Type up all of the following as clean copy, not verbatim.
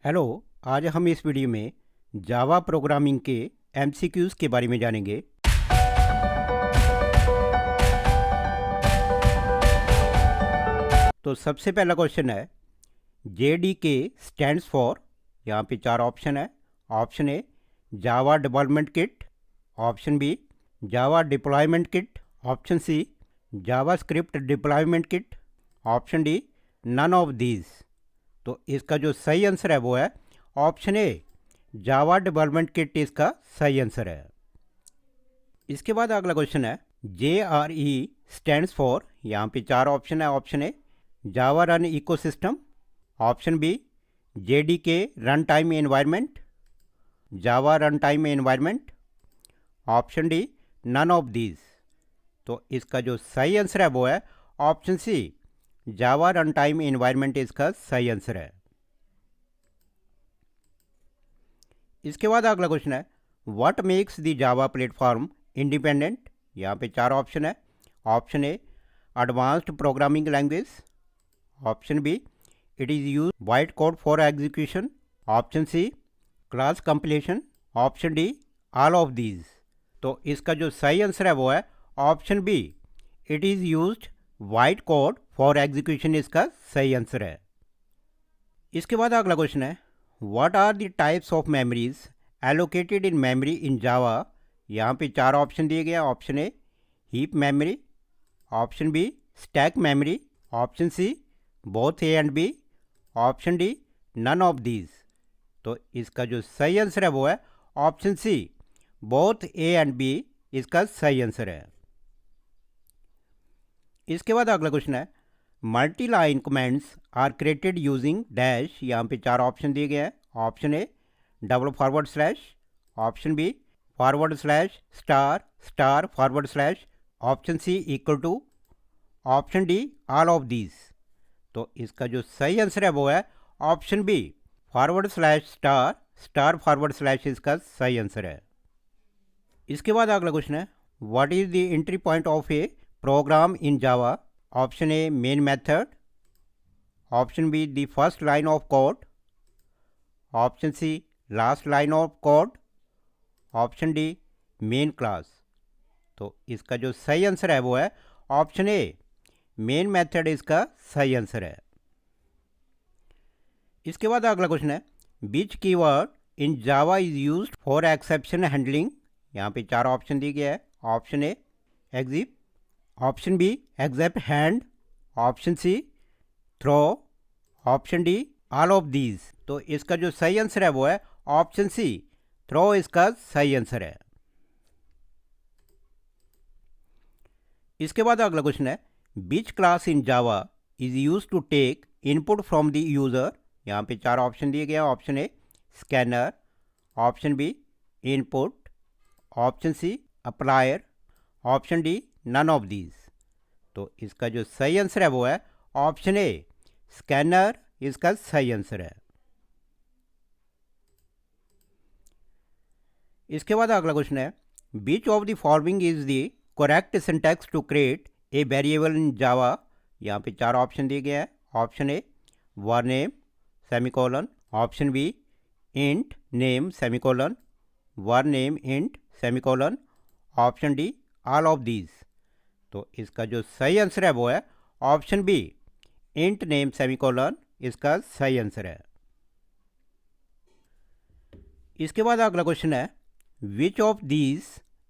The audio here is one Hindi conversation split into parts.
हेलो। आज हम इस वीडियो में जावा प्रोग्रामिंग के एमसीक्यूज़ के बारे में जानेंगे। तो सबसे पहला क्वेश्चन है, जेडीके स्टैंड्स फॉर। यहाँ पे चार ऑप्शन है। Option A Java development kit, option B Java deployment kit, option C JavaScript deployment kit, option D none of these. तो इसका जो सही आंसर है वो है option A Java development kit. इसका सही आंसर है। इसके बाद अगला क्वेश्चन है, JRE स्टैंड्स फॉर। यहाँ पे चार ऑप्शन है। Option A Java run ecosystem, option B JDK run time environment, Java run time environment, option D none of these. तो इसका जो सही आंसर है वो है option C Java run time environment. इसका सही आंसर है। इसके बाद अगला क्वेश्चन है, what makes the Java platform independent. यहाँ पे चार ऑप्शन है। Option A advanced programming language, option B it is use byte code for execution, option C class completion, option D all of these. तो इसका जो सही आंसर है वो है option B it is used byte code for execution. इसका सही आंसर है। इसके बाद अगला क्वेश्चन है, what are the types of memories allocated in memory in Java. यहाँ पे चार ऑप्शन दिए गए हैं। Option A heap memory, option B stack memory, option C both A and B, option D none of these. तो इसका जो सही आंसर है वो है option C both A and B. इसका सही आंसर है। इसके बाद अगला क्वेश्चन है, multi line comments are created using dash. यहाँ पे चार ऑप्शन दिए गए हैं। Option A double forward slash, option B forward slash star star forward slash, option C equal to, option D all of these. तो इसका जो सही आंसर है वो है option B forward slash star star forward slash. इसका सही आंसर है। इसके बाद अगला क्वेश्चन है, what is the entry point of a program in Java. Option A main method, option B the first line of code, option C last line of code, option D main class. तो इसका जो सही आंसर है वो है ऑप्शन ए मेन मेथड। इसका सही आंसर है। इसके बाद अगला क्वेश्चन है, which keyword in Java is used for exception handling. यहाँ पे चार ऑप्शन दिए गए हैं। Option A except, option B except hand, option C throw, option D all of these. तो इसका जो सही आंसर है वो है ऑप्शन सी थ्रो। इसका सही आंसर है। इसके बाद अगला क्वेश्चन है, which class in Java is use to take input from the user. यहाँ पे चार ऑप्शन दिए गए हैं। Option A scanner, option B input, option C applier, option D none of these. तो इसका जो सही आंसर है वो है ऑप्शन ए स्कैनर। इसका सही आंसर है। इसके बाद अगला क्वेश्चन है, which of the following is the correct syntax to create a variable in Java. यहाँ पे चार ऑप्शन दिए गए हैं। Option A var name semicolon, option B int name semicolon, var name int semicolon, option D all of these. तो इसका जो सही आंसर है वो है option B int name semicolon. इसका सही आंसर है। इसके बाद अगला क्वेश्चन है, which of these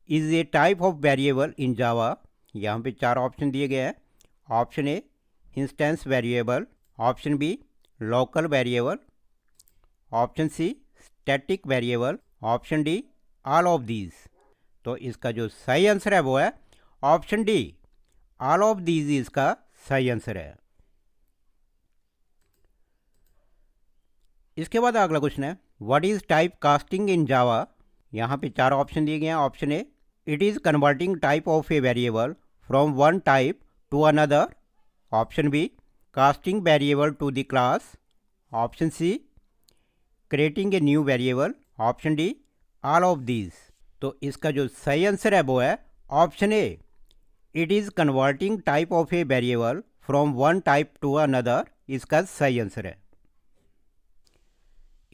is A type of variable in Java. यहाँ पे चार ऑप्शन दिए गए हैं। Option A instance variable, option B local variable, option C static variable, option D all of these. तो इसका जो सही आंसर है वो है option D all of these. इसका सही आंसर है। इसके बाद अगला क्वेश्चन है, what is type casting in Java. यहाँ पे चार ऑप्शन दिए गए हैं। Option A it is converting type of a variable from one type to another, option B casting variable to the class, option C creating a new variable, option D all of these. तो इसका जो सही आंसर है वो है option A it is converting type of a variable from one type to another. इसका सही आंसर है।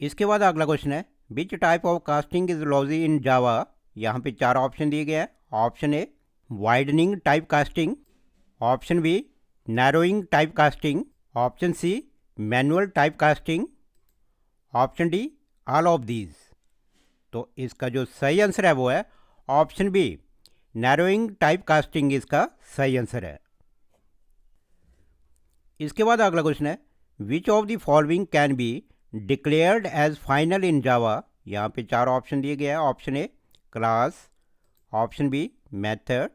इसके बाद अगला क्वेश्चन है which type of casting is lossy in Java. यहाँ पे 4 ऑप्शन दिए गए हैं। Option A widening type casting, option B narrowing type casting, option C manual type casting, option D all of these. तो इसका जो सही आंसर है वो है option B narrowing type casting इसका सही आंसर है। इसके बाद अगला क्वेश्चन है which of the following can be declared as final in Java. यहाँ पे 4 ऑप्शन दिए गए हैं। Option A class, option B method,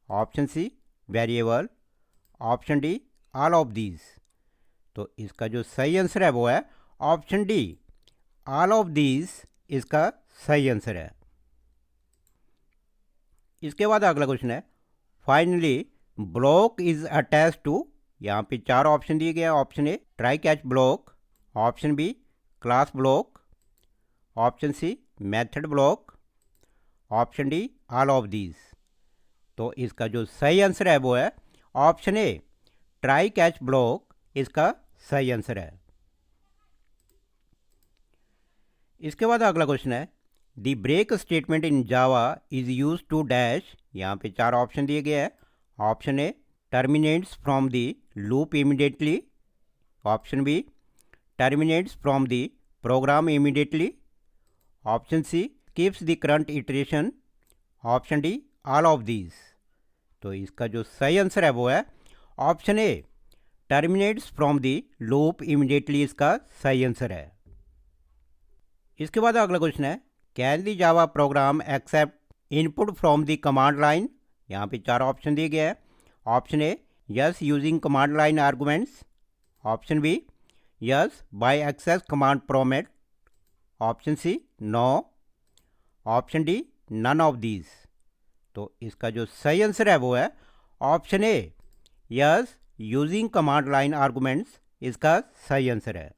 option C variable, option D all of these. तो इसका जो सही आंसर है वो है option D all of these इसका सही आंसर है। इसके बाद अगला क्वेश्चन है finally block is attach to. यहाँ पे 4 ऑप्शन दिए गए हैं। Option A try catch block, option B class block, option C method block, option D all of these. तो इसका जो सही आंसर है वो है option A try catch block इसका सही आंसर है। इसके बाद अगला क्वेश्चन है the break statement in Java is use to dash. यहाँ पे 4 ऑप्शन दिए गए हैं। Option A terminates from the loop immediately, option B terminates from the program immediately, option C keeps the current iteration, option D all of these. तो इसका जो सही आंसर है वो है option A terminates from the loop immediately इसका सही आंसर है। इसके बाद अगला क्वेश्चन है can the Java program accept input from the command line. यहाँ पे 4 ऑप्शन दिए गए हैं। Option A yes using command line arguments, option B yes by access command prompt, option C no, option D none of these. तो इसका जो सही आंसर है वो है option A yes using command line arguments इसका सही आंसर है।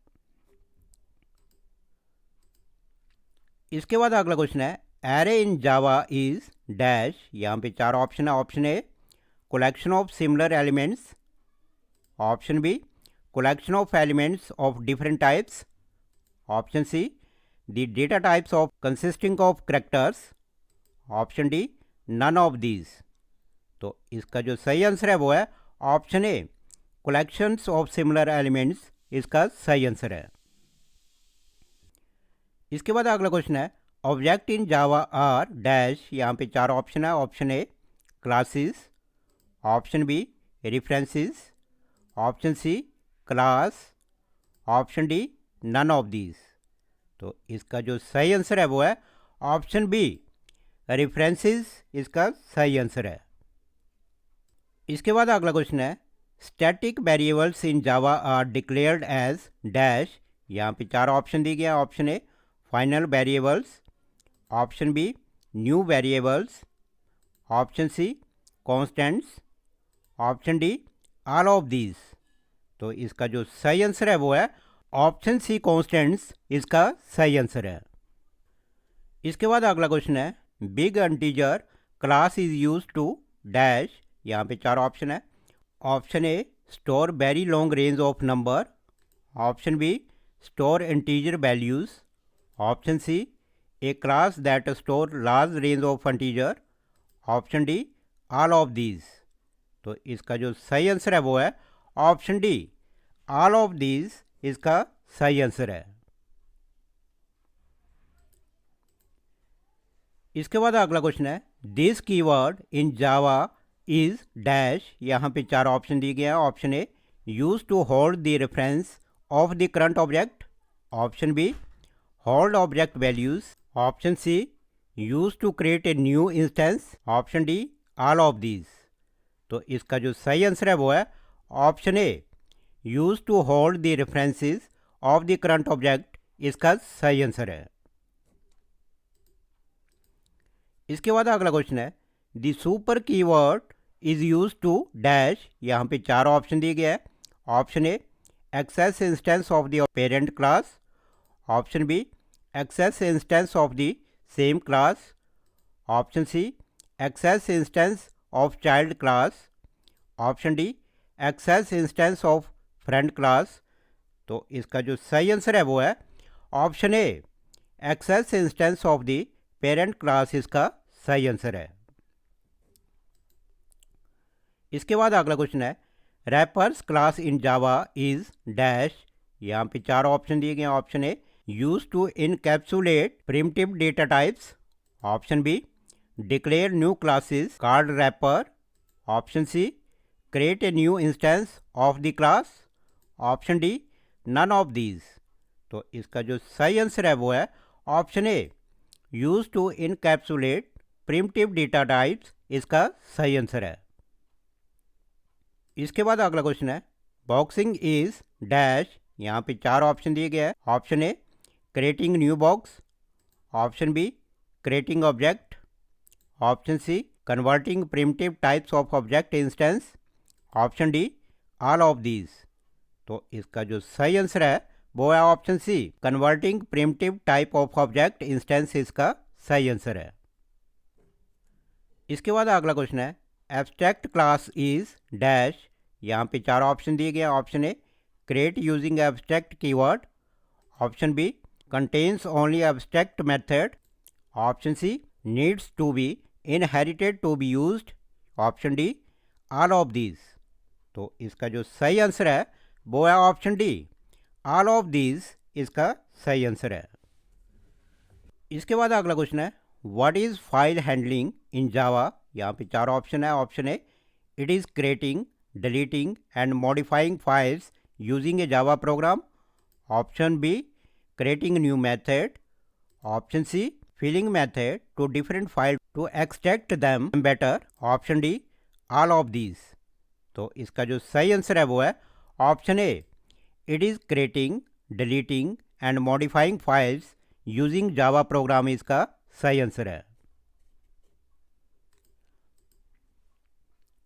इसके बाद अगला क्वेश्चन है array in Java is dash. यहाँ पे 4 ऑप्शन है। Option A collection of similar elements, option B collection of elements of different types, option C the data types of consisting of characters, option D none of these। तो इसका जो सही आंसर है वो है option A collections of similar elements इसका सही आंसर है। इसके बाद अगला क्वेश्चन है object in Java are dash. यहाँ पे 4 ऑप्शन है। Option A classes, option B references, option C class, option D none of these. तो इसका जो सही आंसर है वो है ऑप्शन बी रेफरेंसेस इसका सही आंसर है। इसके बाद अगला क्वेश्चन है static variables in Java are declared as dash. यहाँ पे 4 ऑप्शन दिए गए। Option A final variables, option B new variables, option C constants, option D all of these. तो इसका जो सही आंसर है वो है ऑप्शन सी कॉन्स्टेंट्स इसका सही आंसर है। इसके बाद अगला क्वेश्चन है big integer class is use to dash. यहाँ पे 4 ऑप्शन है। Option A store very long range of number, option B store integer values, option C a class that store large range of integer, option D all of these. तो इसका जो सही आंसर है वो है option D all of these इसका सही आंसर है। इसके बाद अगला क्वेश्चन है this keyword in Java is dash. यहाँ पे 4 ऑप्शन दिए गए हैं। Option A use to hold the reference of the current object, option B hold object values, option C use to create a new instance, option D all of these. तो इसका जो सही आंसर है वो है option A use to hold the references of the current object इसका सही आंसर है। इसके बाद अगला क्वेश्चन है the super keyword is use to dash. यहाँ पे 4 ऑप्शन दिए गए हैं। Option A access instance of the parent class, option B access instance of the same class, option C access instance of child class, option D access instance of friend class. तो इसका जो सही आंसर है वो है option A access instance of the parent class इसका सही आंसर है। इसके बाद अगला क्वेश्चन है wrappers class in Java is dash. यहाँ पे 4 ऑप्शन दिए गए हैं। Option A use to encapsulate primitive data types. Option B declare new classes called wrapper. Option C create a new instance of the class. Option D none of these. तो इसका जो सही आंसर है वो है option A use to encapsulate primitive data types इसका सही आंसर है। इसके बाद अगला क्वेश्चन है बॉक्सिंग इज डैश। यहाँ पे 4 ऑप्शन दिए गए हैं। Option A creating new box. Option B creating object. Option C converting primitive types of object instance. Option D all of these. तो इसका जो सही आंसर है वो है option C converting primitive type of object instance इसका सही आंसर है। इसके बाद अगला क्वेश्चन है एब्स्ट्रैक्ट क्लास इज डैश। यहाँ पे 4 ऑप्शन दिए गए हैं। Option A create using abstract keyword. Option B contains only abstract method. Option C needs to be inherited to be used. Option D all of these. तो इसका जो सही आंसर है वो है option D all of these इसका सही आंसर है। इसके बाद अगला क्वेश्चन है what is file handling in Java. यहाँ पे 4 ऑप्शन है। Option A it is creating deleting and modifying files using a Java program. Option B creating new method. Option C filling method to different file to extract them better. Option D all of these. तो इसका जो सही आंसर है वो है option A it is creating deleting and modifying files using Java program इसका सही आंसर है।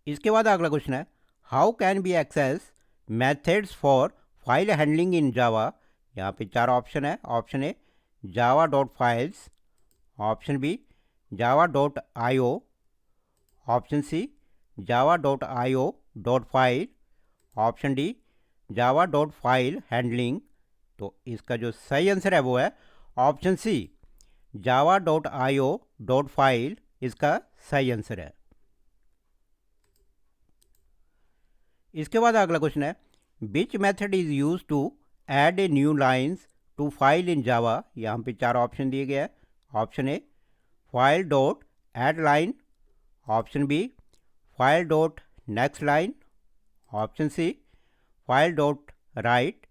इसके बाद अगला क्वेश्चन है how can be access methods for file handling in Java. यहाँ पे 4 ऑप्शन है। Option A Java dot files. Option B Java dot I O. Option C Java dot I O dot file. Option D Java dot file handling. तो इसका जो सही आंसर है वो है option C Java dot I O dot file इसका सही आंसर है। इसके बाद अगला क्वेश्चन है which method is use to add a new lines to file in Java. यहाँ पे 4 ऑप्शन दिए गए हैं। Option A file dot add line. Option B file dot next line. Option C file dot write.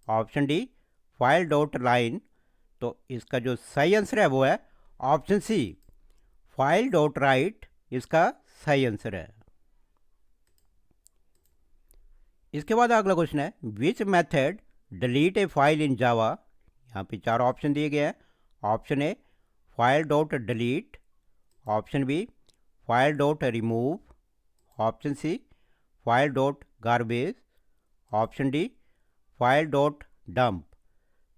Option D file dot line. तो इसका जो सही आंसर है वो है option C file dot write इसका सही आंसर है। इसके बाद अगला क्वेश्चन है which method delete a file in Java. यहाँ पे 4 ऑप्शन दिए गए हैं। Option A file dot delete. Option B file dot remove. Option C file dot garbage. Option D file dot dump.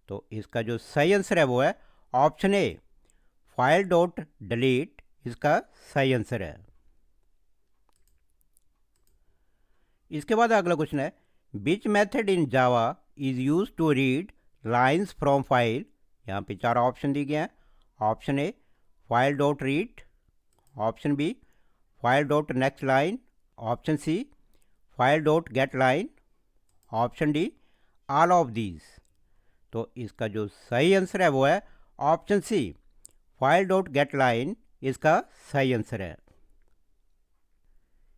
तो इसका जो सही आंसर है वो है option A file dot delete इसका सही आंसर है। इसके बाद अगला क्वेश्चन है which method in Java is use to read lines from file. यहाँ पे 4 ऑप्शन दिए गए हैं। Option A file dot read. Option B file dot next line. Option C file dot get line. Option D all of these. तो इसका जो सही आंसर है वो है option C file dot get line इसका सही आंसर है।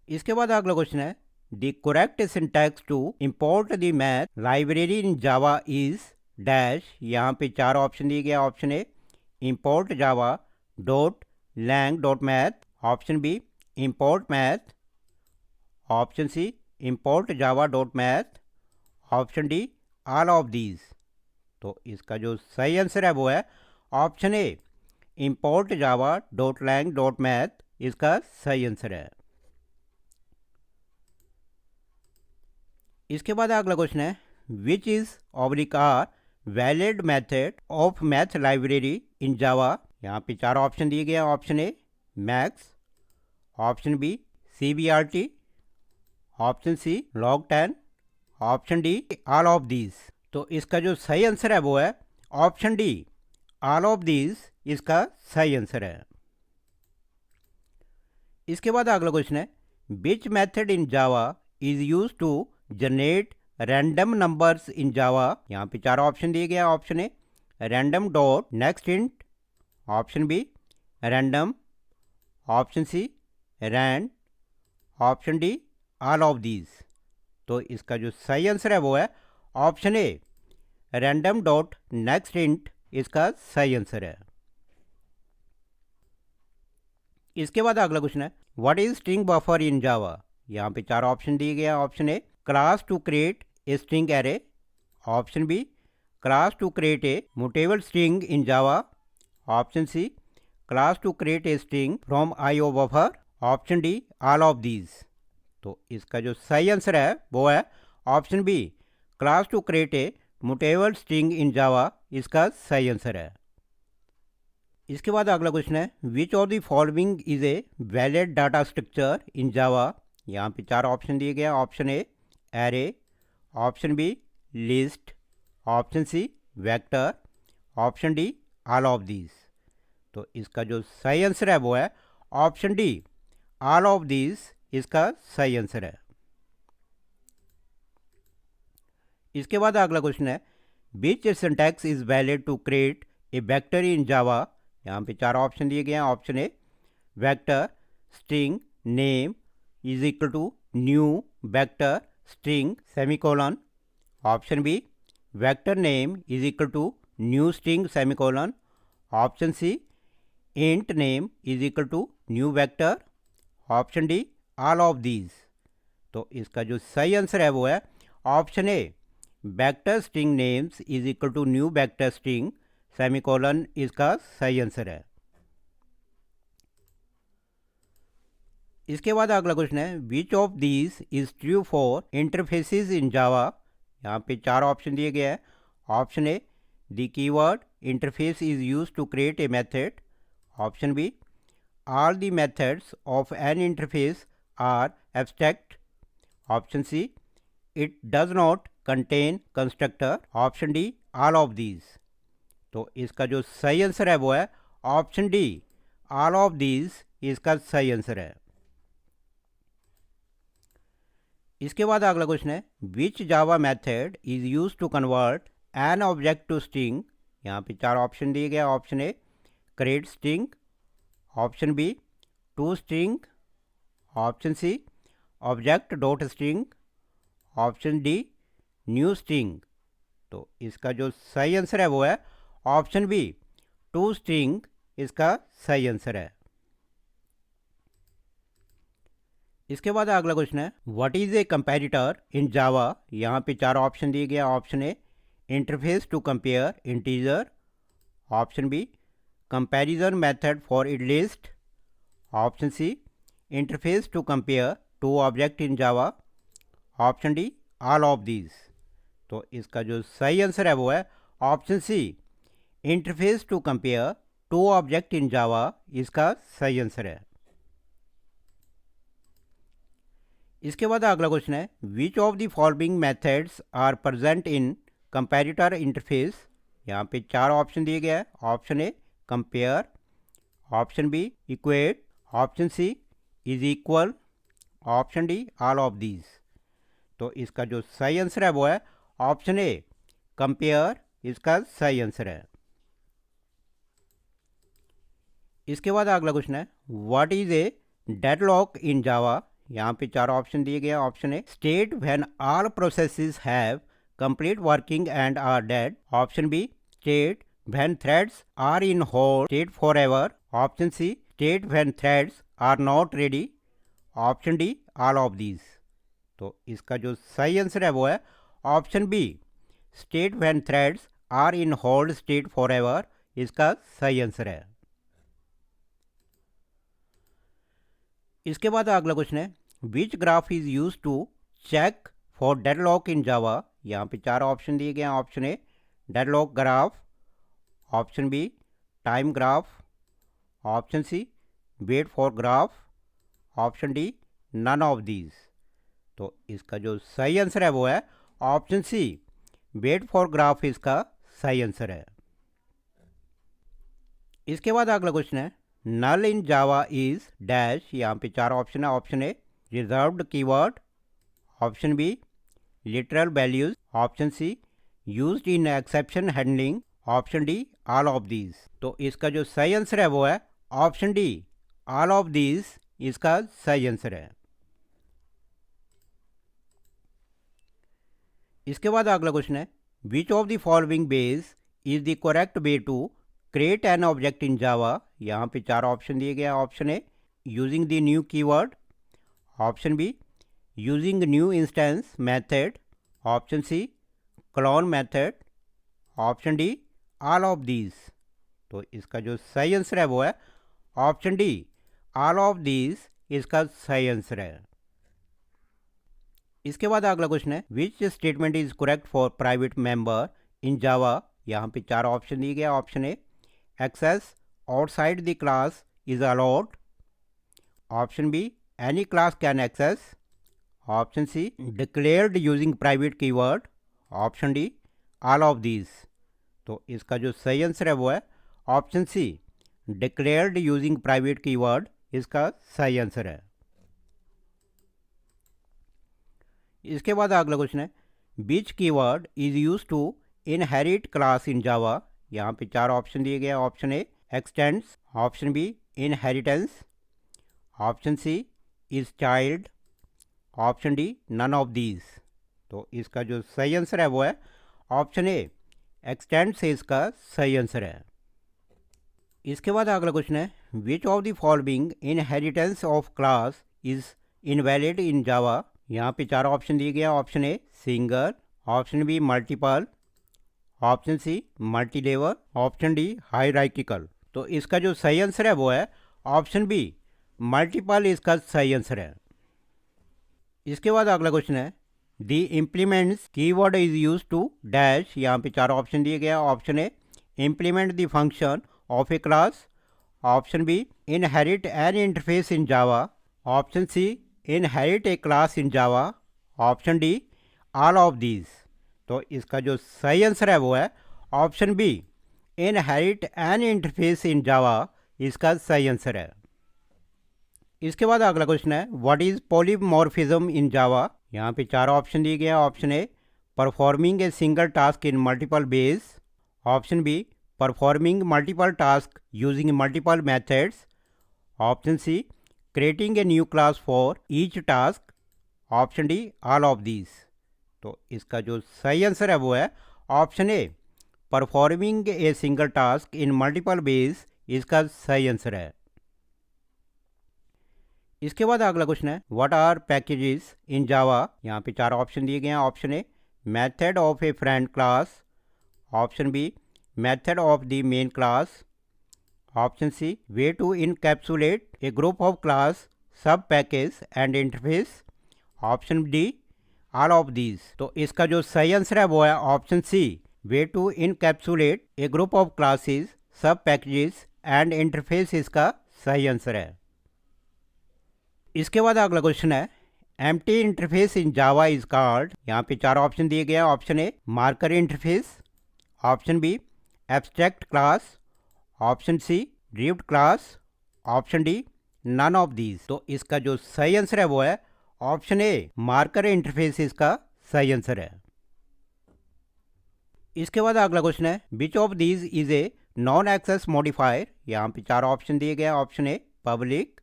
इसके बाद अगला क्वेश्चन है the correct syntax to import the math library in Java is dash. यहाँ पे 4 ऑप्शन दिए गए। Option A import Java dot lang dot math. Option B import math. Option C import Java dot math. Option D all of these. तो इसका जो सही आंसर है वो है option A import Java dot lang dot math इसका सही आंसर है। इसके बाद अगला क्वेश्चन है which is oblique are valid method of math library in Java. यहाँ पे 4 ऑप्शन दिए गए हैं। Option A max. Option B CBRT। Option C log10। Option D all of these. तो इसका जो सही आंसर है वो है option D all of these इसका सही आंसर है। इसके बाद अगला क्वेश्चन है which method in Java is use to generate random numbers in Java. यहाँ पे चार ऑप्शन दिए गए। Option A random dot next int, option B random, option C rand, option D all of these. तो इसका जो सही आंसर है वो है option A random dot next int इसका सही आंसर है। इसके बाद अगला क्वेश्चन है what is string buffer in Java. यहाँ पे चार ऑप्शन दिए गए। Option A class to create a string array, option B class to create a mutable string in Java, option C class to create a string from IO buffer, option D all of these. तो इसका जो सही आंसर है वो है option B class to create a mutable string in Java इसका सही आंसर है। इसके बाद अगला क्वेश्चन है which of the following is a valid data structure in Java. यहाँ पे चार ऑप्शन दिए गए। Option A array, option B list, option C vector, option D all of these. तो इसका जो सही आंसर है वो है option D all of these इसका सही आंसर है। इसके बाद अगला क्वेश्चन है which syntax is valid to create a vector in Java. यहाँ पे चार ऑप्शन दिए गए हैं। Option A vector string name is equal to new vector string semicolon, option B vector name is equal to new string semicolon, option C int name is equal to new vector, option D all of these. तो इसका जो सही आंसर है वो है option A vector string names is equal to new vector string semicolon इसका सही आंसर है। इसके बाद अगला क्वेश्चन है which of these is true for interfaces in Java. यहाँ पे चार ऑप्शन दिए गए हैं। Option A the keyword interface is use to create a method, option B all the methods of an interface are abstract, option C it does not contain constructor, option D all of these. तो इसका जो सही आंसर है वो है option D all of these इसका सही आंसर है। इसके बाद अगला क्वेश्चन है which Java method is use to convert an object to string. यहाँ पे चार ऑप्शन दिए गए। Option A create string, option B to string, option C object dot string, option D new string. तो इसका जो सही आंसर है वो है ऑप्शन बी टू स्ट्रिंग इसका सही आंसर है। इसके बाद अगला क्वेश्चन है what is a comparator in Java. यहाँ पे चार ऑप्शन दिए गए। Option A interface to compare integer, option B comparison method for it list, option C interface to compare two object in Java, option D all of these. तो इसका जो सही आंसर है वो है option C interface to compare two object in Java इसका सही आंसर है। इसके बाद अगला क्वेश्चन है which of the following methods are present in comparator interface. यहाँ पे चार ऑप्शन दिए गए हैं। Option A compare, option B equate, option C is equal, option D all of these. तो इसका जो सही आंसर है वो है ऑप्शन ए कंपेयर इसका सही आंसर है। इसके बाद अगला क्वेश्चन है what is a deadlock in Java. यहाँ पे चार ऑप्शन दिए गए हैं। Option A state when all processes have complete working and are dead, option B state when threads are in hold state forever, option C state when threads are not ready, option D all of these. तो इसका जो सही आंसर है वो है option B state when threads are in hold state for ever इसका सही आंसर है। इसके बाद अगला क्वेश्चन है which graph is use to check for deadlock in Java. यहाँ पे चार ऑप्शन दिए गए हैं। Option A deadlock graph, option B time graph, option C wait for graph, option D none of these. तो इसका जो सही आंसर है वो है option C wait for graph इसका सही आंसर है। इसके बाद अगला क्वेश्चन है नल इन जावा इज डैश। यहाँ पे 4 ऑप्शन है। Option A reserved keyword, option B literal values, option C used in exception handling, option D all of these. तो इसका जो सही आंसर है वो है option D all of these इसका सही आंसर है। इसके बाद अगला क्वेश्चन है which of the following base is the correct way to create an object in Java. यहाँ पे 4 ऑप्शन दिए गए हैं। Option A using the new keyword, option B using new instance method, option C clone method, option D all of these. तो इसका जो सही आंसर है वो है option D all of these इसका सही आंसर है। इसके बाद अगला क्वेश्चन है which statement is correct for private member in Java. यहाँ पे 4 ऑप्शन दिए गए। Option A access outside the class is allowed, option B any class can access, option C declared using private keyword, option D all of these. तो इसका जो सही आंसर है वो है option C declared using private keyword इसका सही आंसर है। इसके बाद अगला क्वेश्चन है which keyword is use to inherit class in Java. यहाँ पे 4 ऑप्शन दिए गए। Option A extends, option B inheritance, option C is child, option D none of these. तो इसका जो सही आंसर है वो है ऑप्शन ए एक्सटेंड्स इसका सही आंसर है। इसके बाद अगला क्वेश्चन है which of the following inheritance of class is invalid in Java. यहाँ पे 4 ऑप्शन दिए गए। Option A single, option B multiple, option C multi level, option D hierarchical. तो इसका जो सही आंसर है वो है ऑप्शन बी मल्टीपल इसका सही आंसर है। इसके बाद अगला क्वेश्चन है the implements keyword is use to dash. यहाँ पे 4 ऑप्शन दिए गए। Option A implement the function of a class, option B inherit an interface in Java, option C inherit a class in Java, option D all of these. तो इसका जो सही आंसर है वो है option B inherit an interface in Java इसका सही आंसर है। इसके बाद अगला क्वेश्चन है what is polymorphism in Java. यहाँ पे 4 ऑप्शन दिए गए हैं। Option A performing a single task in multiple base, option B performing multiple task using multiple methods, option C creating a new class for each task, option D all of these. तो इसका जो सही आंसर है वो है option A performing a single task in multiple base इसका सही आंसर है। इसके बाद अगला क्वेश्चन है what are packages in Java. यहाँ पे 4 ऑप्शन दिए गए हैं। Option A method of a friend class, option B method of the main class, option C way to encapsulate a group of class sub package and interface, option D all of these. तो इसका जो सही आंसर है वो है option C way to encapsulate a group of classes sub packages and interface इसका सही आंसर है। इसके बाद अगला क्वेश्चन है empty interface in Java is called. यहाँ पे 4 ऑप्शन दिए गए हैं। Option A marker interface, option B abstract class, option C drift class, option D none of these. तो इसका जो सही आंसर है वो है ऑप्शन ए मार्कर इंटरफेस इसका सही आंसर है। इसके बाद अगला क्वेश्चन है which of these is a non access modifier. यहाँ पे 4 ऑप्शन दिए गए हैं। Option A public,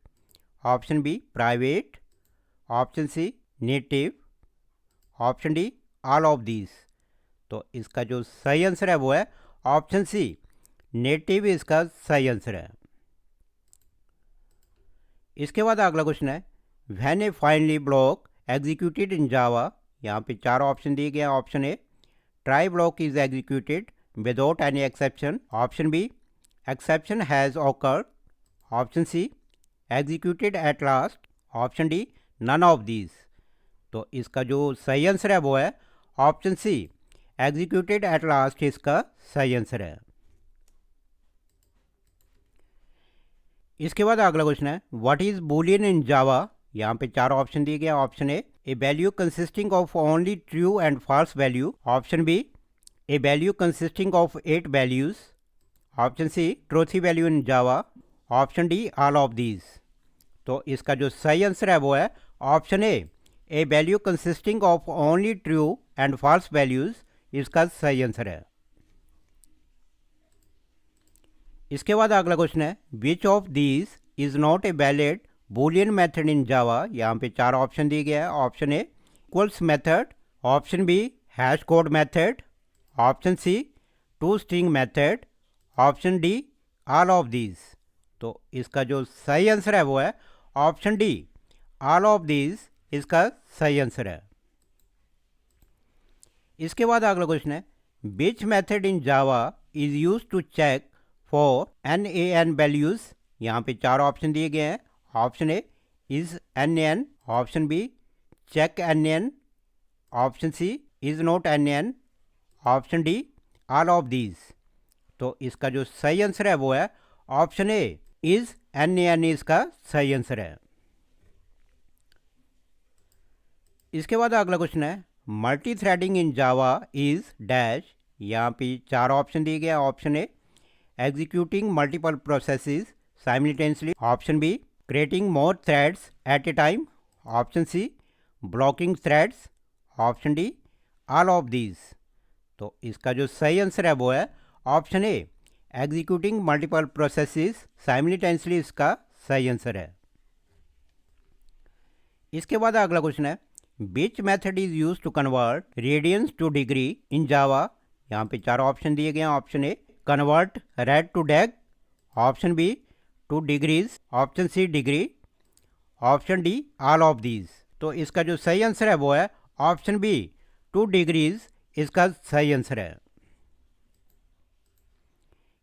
option B private, option C native, option D all of these. तो इसका जो सही आंसर है वो है ऑप्शन सी नेटिव इसका सही आंसर है। इसके बाद अगला क्वेश्चन है when a finally block executed in Java. यहाँ पे 4 ऑप्शन दिए गए हैं। Option A try block is executed without any exception, option B exception has occurred, option C executed at last, option D none of these. तो इसका जो सही आंसर है वो है option C executed at last इसका सही आंसर है। इसके बाद अगला क्वेश्चन है what is boolean in Java. यहाँ पे 4 ऑप्शन दिए गए। Option A value consisting of only true and false value, option B a value consisting of 8 values, option C truth value in Java, option D all of these. तो इसका जो सही आंसर है वो है option A value consisting of only true and false values, इसका सही आंसर है। इसके बाद अगला क्वेश्चन है which of these is not a valid Boolean method in Java. यहाँ पे 4 ऑप्शन दिए गए हैं। Option A equals method, option B hash code method, option C to string method, option D all of these. तो इसका जो सही आंसर है वो है option D all of these, इसका सही आंसर है। इसके बाद अगला क्वेश्चन है which method in Java is use to check for NaN values. यहाँ पे 4 ऑप्शन दिए गए हैं। Option A is NaN, option B check NaN, option C is not NaN, option D all of these. तो इसका जो सही आंसर है वो है ऑप्शन ए इज NaN, इसका सही आंसर है। इसके बाद अगला क्वेश्चन है multi threading in Java is dash. यहाँ पे 4 ऑप्शन दिए गए। Option A executing multiple processes simultaneously, option B creating more threads at a time, option C blocking threads, option D all of these. तो इसका जो सही आंसर है वो है option A executing multiple processes simultaneously, इसका सही आंसर है। इसके बाद अगला क्वेश्चन है which method is use to convert radians two degree in Java. यहाँ पे 4 ऑप्शन दिए गए हैं। Option A convert rad to deg, option B to degrees, option C degree, option D all of these. तो इसका जो सही आंसर है वो है ऑप्शन बी टू डिग्रीज, इसका सही आंसर है।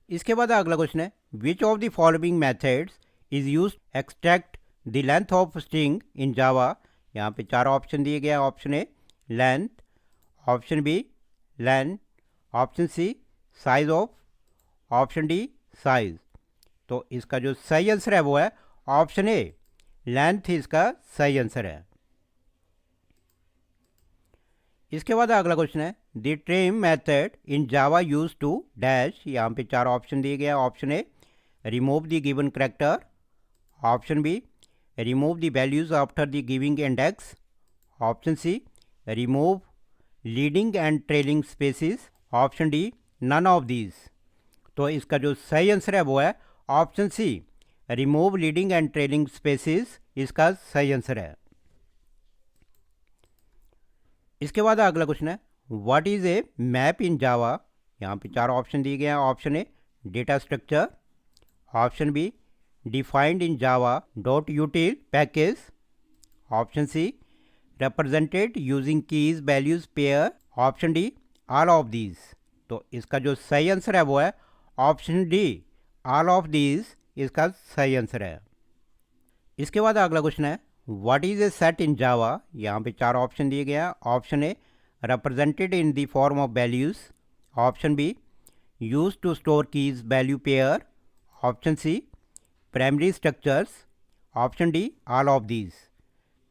इसके बाद अगला क्वेश्चन है which of the following methods is use extract the length of string in Java. यहाँ पे 4 ऑप्शन दिए गए हैं। Option A length, option B length, option C size of, option D size. तो इसका जो सही आंसर है वो है ऑप्शन ए लेंथ, इसका सही आंसर है। इसके बाद अगला क्वेश्चन है the trim method in Java use to dash. यहाँ पे 4 ऑप्शन दिए गए हैं। Option A remove the given character, option B remove the values after the giving index, option C remove leading and trailing spaces, option D none of these। तो इसका जो सही आंसर है वो है option C remove leading and trailing spaces, इसका सही आंसर है। इसके बाद अगला क्वेश्चन है what is a map in Java. यहाँ पे 4 ऑप्शन दिए गए हैं। Option A data structure, option B defined in java.util package, option C represented using keys values pair, option D all of these। तो इसका जो सही आंसर है वो है option D all of these, इसका सही आंसर है। इसके बाद अगला क्वेश्चन है what is a set in Java. यहाँ पे 4 ऑप्शन दिए गए हैं। Option A represented in the form of values, option B used to store keys value pair, option C primary structures, option D all of these.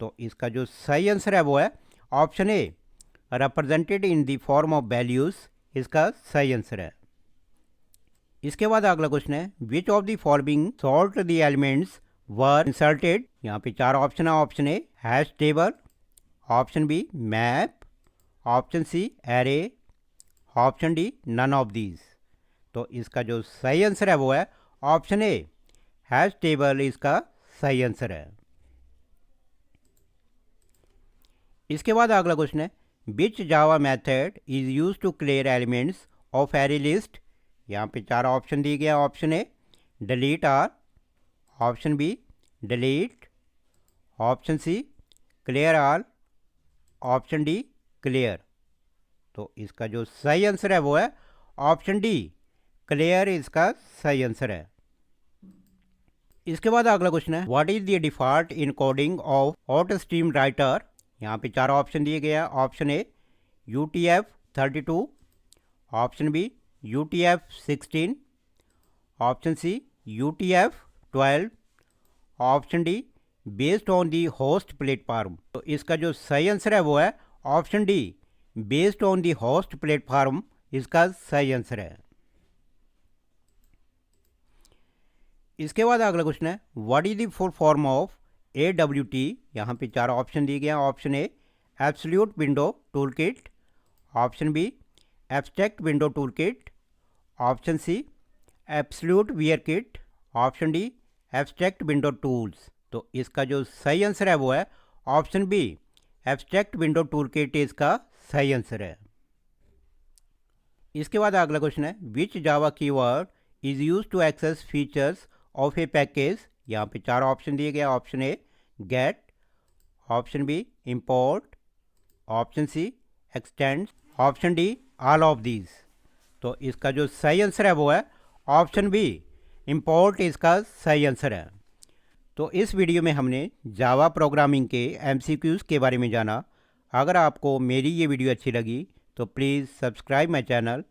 तो इसका जो सही आंसर है वो है option A represented in the form of values, इसका सही आंसर है। इसके बाद अगला क्वेश्चन है which of the following sort the elements were inserted. यहाँ पे 4 ऑप्शन है। Option A hash table, option B map, option C array, option D none of these. तो इसका जो सही आंसर है वो है ऑप्शन ए हैश टेबल, इसका सही आंसर है। इसके बाद अगला क्वेश्चन है which Java method is use to clear elements of array list. यहाँ पे 4 ऑप्शन दिए गए। Option A delete R, option B delete, option C clear all, option D clear. तो इसका जो सही आंसर है वो है ऑप्शन डी क्लियर, इसका सही आंसर है। इसके बाद अगला क्वेश्चन है what is the default encoding of auto stream writer. यहाँ पे 4 ऑप्शन दिए गए हैं। Option A UTF-32, option B UTF-16, option C UTF-12, option D based on the host platform. तो इसका जो सही आंसर है वो है option D based on the host platform, इसका सही आंसर है। इसके बाद अगला क्वेश्चन है what is the full form of AWT। यहाँ पे 4 ऑप्शन दिए गए हैं। Option A absolute window tool kit, option B abstract window tool kit, option C absolute wear kit, option D abstract window tools. तो इसका जो सही आंसर है वो है option B, abstract window tool kit इसका सही आंसर है। इसके बाद अगला क्वेश्चन है which Java keyword is use to access features of a package. यहाँ पे 4 ऑप्शन दिए गए। Option A get, option B import, option C extend, option D all of these. तो इसका जो सही आंसर है वो है ऑप्शन बी, इंपोर्ट इसका सही आंसर है। तो इस वीडियो में हमने जावा प्रोग्रामिंग के MCQs के बारे में जाना। अगर आपको मेरी ये वीडियो अच्छी लगी तो प्लीज़ सब्सक्राइब माई चैनल